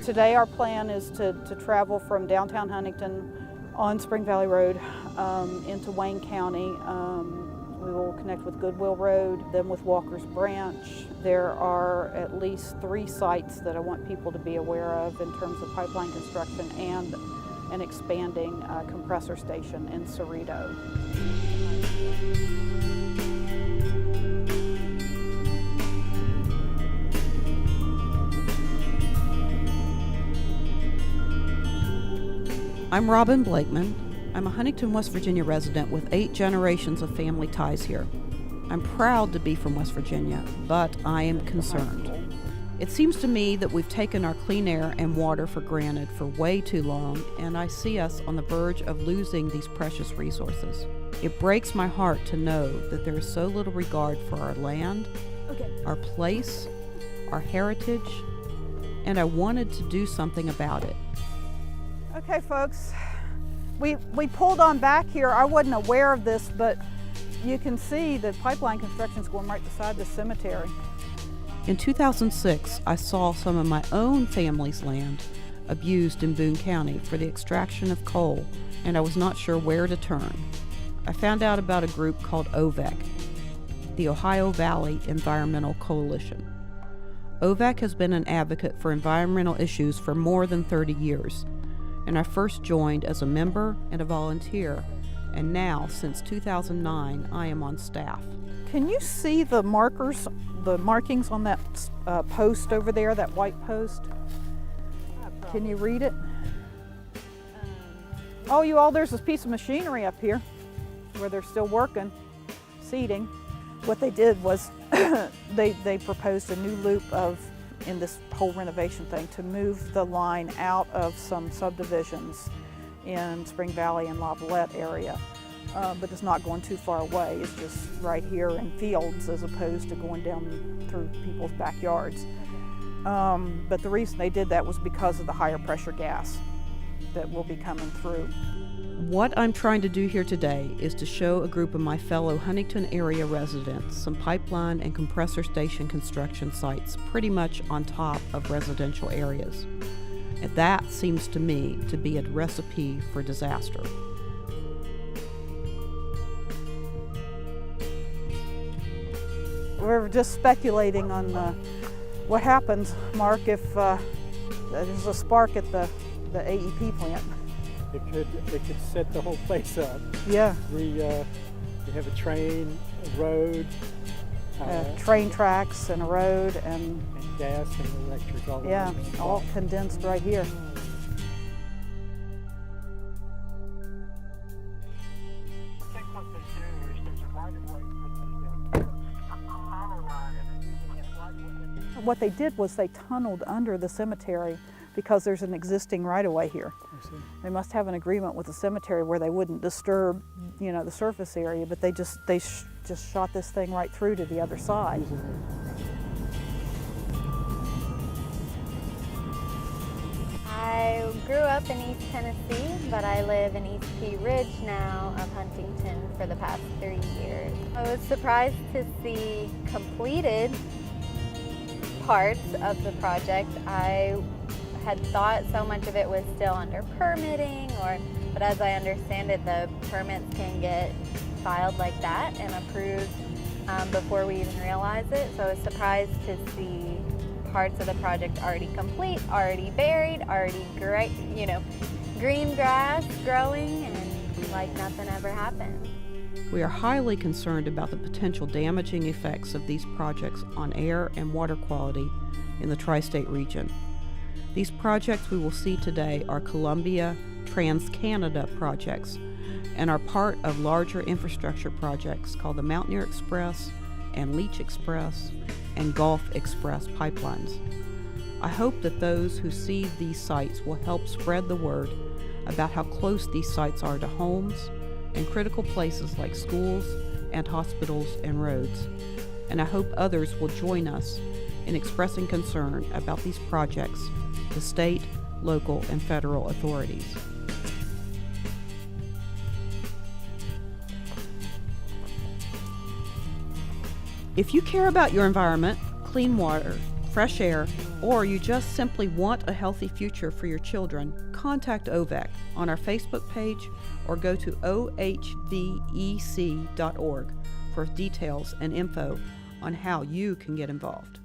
Today our plan is to travel from downtown Huntington on Spring Valley Road into Wayne County. We will connect with Goodwill Road, then with Walker's Branch. There are at least 3 sites that I want people to be aware of in terms of pipeline construction and an expanding compressor station in Cerrito. I'm Robin Blakeman. I'm a Huntington, West Virginia resident with 8 generations of family ties here. I'm proud to be from West Virginia, but I am concerned. It seems to me that we've taken our clean air and water for granted for way too long, and I see us on the verge of losing these precious resources. It breaks my heart to know that there is so little regard for our land, our place, our heritage, and I wanted to do something about it. Okay, folks, we pulled on back here. I wasn't aware of this, but you can see that pipeline construction is going right beside the cemetery. In 2006, I saw some of my own family's land abused in Boone County for the extraction of coal, and I was not sure where to turn. I found out about a group called OVEC, the Ohio Valley Environmental Coalition. OVEC has been an advocate for environmental issues for more than 30 years. And I first joined as a member and a volunteer, and now, since 2009, I am on staff. Can you see the markings on that post over there, that white post? Can you read it? Oh, there's this piece of machinery up here where they're still working, seeding. What they did was they proposed a new loop in this whole renovation thing to move the line out of some subdivisions in Spring Valley and Lavalette area. But it's not going too far away. It's just right here in fields as opposed to going down through people's backyards. But the reason they did that was because of the higher pressure gas that will be coming through. What I'm trying to do here today is to show a group of my fellow Huntington area residents some pipeline and compressor station construction sites pretty much on top of residential areas. And that seems to me to be a recipe for disaster. We're just speculating on what happens, Mark, if there's a spark at the AEP plant. It could set the whole place up. Yeah. We have a train, a road. Train tracks and a road and gas and electric all all condensed right here. What they did was they tunneled under the cemetery because there's an existing right-of-way here. They must have an agreement with the cemetery where they wouldn't disturb, the surface area, but they just shot this thing right through to the other side. I grew up in East Tennessee, but I live in East Pea Ridge now of Huntington for the past 3 years. I was surprised to see completed parts of the project. I had thought so much of it was still under permitting, but as I understand it, the permits can get filed like that and approved before we even realize it. So I was surprised to see parts of the project already complete, already buried, already great, green grass growing, and like nothing ever happened. We are highly concerned about the potential damaging effects of these projects on air and water quality in the tri-state region. These projects we will see today are Columbia Trans-Canada projects and are part of larger infrastructure projects called the Mountaineer Express and Leach Express and Gulf Express pipelines. I hope that those who see these sites will help spread the word about how close these sites are to homes and critical places like schools and hospitals and roads. And I hope others will join us in expressing concern about these projects to state, local, and federal authorities. If you care about your environment, clean water, fresh air, or you just simply want a healthy future for your children, contact OVEC on our Facebook page or go to ohvec.org for details and info on how you can get involved.